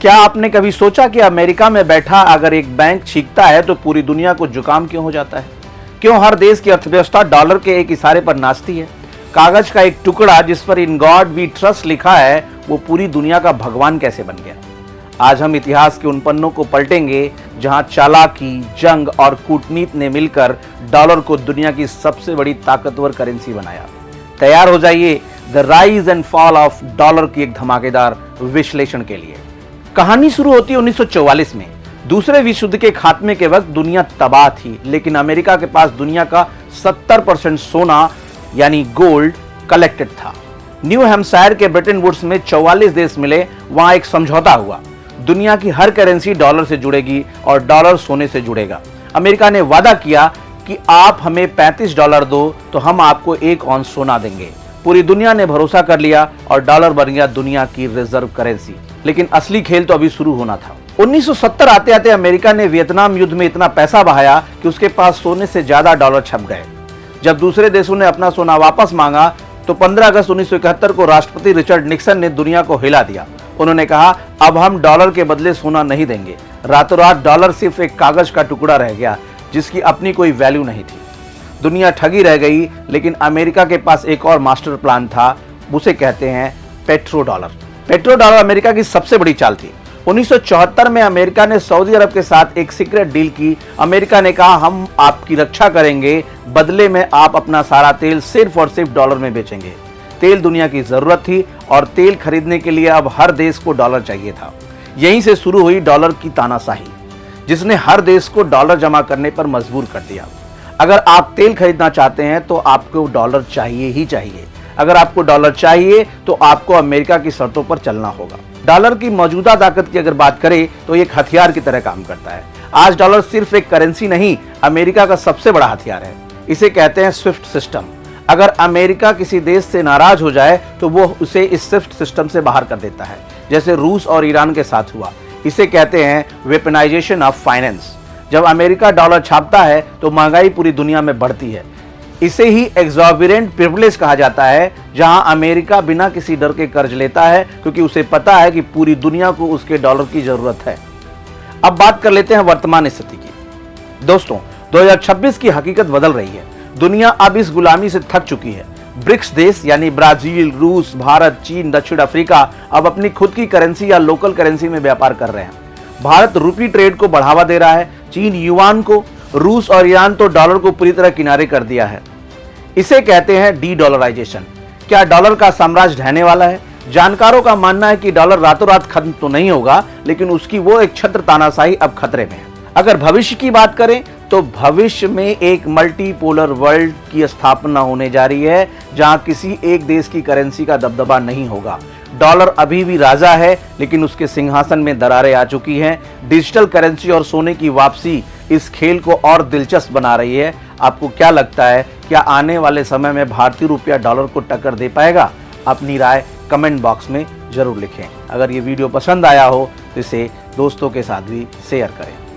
क्या आपने कभी सोचा कि अमेरिका में बैठा अगर एक बैंक छींकता है तो पूरी दुनिया को जुकाम क्यों हो जाता है? क्यों हर देश की अर्थव्यवस्था डॉलर के एक इशारे पर नाचती है? कागज का एक टुकड़ा जिस पर इन गॉड वी ट्रस्ट लिखा है वो पूरी दुनिया का भगवान कैसे बन गया? आज हम इतिहास के उन पन्नों को पलटेंगे जहां चालाकी, जंग और कूटनीति ने मिलकर डॉलर को दुनिया की सबसे बड़ी ताकतवर करेंसी बनाया। तैयार हो जाइए the rise and fall of dollar की एक धमाकेदार विश्लेषण के लिए। कहानी शुरू होती है 1944 में। दूसरे विश्व युद्ध के खात्मे के वक्त दुनिया तबाह थी, लेकिन अमेरिका के पास दुनिया का 70% सोना यानी गोल्ड कलेक्टेड था। न्यू हैम्पशायर के ब्रिटेन वुड्स में 44 देश मिले। वहां एक समझौता हुआ, दुनिया की हर करेंसी डॉलर से जुड़ेगी और डॉलर सोने से जुड़ेगा। अमेरिका ने वादा किया कि आप हमें $35 दो तो हम आपको 1 औंस सोना देंगे। पूरी दुनिया ने भरोसा कर लिया और डॉलर बन गया दुनिया की रिजर्व करेंसी। लेकिन असली खेल तो अभी शुरू होना था। 1970 आते आते अमेरिका ने वियतनाम युद्ध में इतना पैसा बहाया कि उसके पास सोने से ज्यादा डॉलर छप गए। जब दूसरे देशों ने अपना सोना वापस मांगा तो 15 अगस्त 1971 को राष्ट्रपति रिचर्ड निक्सन ने दुनिया को हिला दिया। उन्होंने कहा, अब हम डॉलर के बदले सोना नहीं देंगे। रातों रात डॉलर सिर्फ एक कागज का टुकड़ा रह गया जिसकी अपनी कोई वैल्यू नहीं थी। दुनिया ठगी रह गई, लेकिन अमेरिका के पास एक और मास्टर प्लान था। उसे कहते हैं petro dollar. Petro dollar America की सबसे बड़ी चाल थी। 1974 में अमेरिका ने सऊदी अरब के साथ एक सीक्रेट डील की। अमेरिका ने कहा, हम आपकी रक्षा करेंगे, बदले में आप अपना सारा तेल सिर्फ और सिर्फ डॉलर में बेचेंगे। तेल दुनिया की जरूरत थी और तेल खरीदने के लिए अब हर देश को डॉलर चाहिए था। यहीं से शुरू हुई डॉलर की तानाशाही, जिसने हर देश को डॉलर जमा करने पर मजबूर कर दिया। अगर आप तेल खरीदना चाहते हैं तो आपको डॉलर चाहिए ही चाहिए। अगर आपको डॉलर चाहिए तो आपको अमेरिका की शर्तों पर चलना होगा। डॉलर की मौजूदा ताकत की अगर बात करें तो एक हथियार की तरह काम करता है। आज डॉलर सिर्फ एक करेंसी नहीं, अमेरिका का सबसे बड़ा हथियार है। इसे कहते हैं स्विफ्ट सिस्टम। अगर अमेरिका किसी देश से नाराज हो जाए तो वो उसे इस स्विफ्ट सिस्टम से बाहर कर देता है, जैसे रूस और ईरान के साथ हुआ। इसे कहते हैं वेपनाइजेशन ऑफ फाइनेंस। जब अमेरिका डॉलर छापता है तो महंगाई पूरी दुनिया में बढ़ती है। इसे ही एग्जॉर्बिटेंट प्रिविलेज कहा जाता है, जहां अमेरिका बिना किसी डर के कर्ज लेता है क्योंकि उसे पता है कि पूरी दुनिया को उसके डॉलर की जरूरत है। अब बात कर लेते हैं वर्तमान स्थिति की। दोस्तों, 2026 की हकीकत बदल रही है। दुनिया अब इस गुलामी से थक चुकी है। ब्रिक्स देश यानी ब्राजील, रूस, भारत, चीन, दक्षिण अफ्रीका अब अपनी खुद की करेंसी या लोकल करेंसी में व्यापार कर रहे हैं। भारत रूपी ट्रेड को बढ़ावा दे रहा है, चीन युआन को, रूस और ईरान तो डॉलर को पूरी तरह किनारे कर दिया है। इसे कहते हैं डी डॉलराइजेशन। क्या डॉलर का साम्राज्य ढहने वाला है? जानकारों का मानना है कि डॉलर रातों रात खत्म तो नहीं होगा, लेकिन उसकी वो एक छत्र तानाशाही अब खतरे में है। अगर भविष्य की बात करें तो भविष्य में एक मल्टीपोलर वर्ल्ड की स्थापना होने जा रही है, जहां किसी एक देश की करेंसी का दबदबा नहीं होगा। डॉलर अभी भी राजा है, लेकिन उसके सिंहासन में दरारें आ चुकी हैं। डिजिटल करेंसी और सोने की वापसी इस खेल को और दिलचस्प बना रही है। आपको क्या लगता है, क्या आने वाले समय में भारतीय रुपया डॉलर को टक्कर दे पाएगा? अपनी राय कमेंट बॉक्स में जरूर लिखें। अगर ये वीडियो पसंद आया हो तो इसे दोस्तों के साथ भी शेयर करें।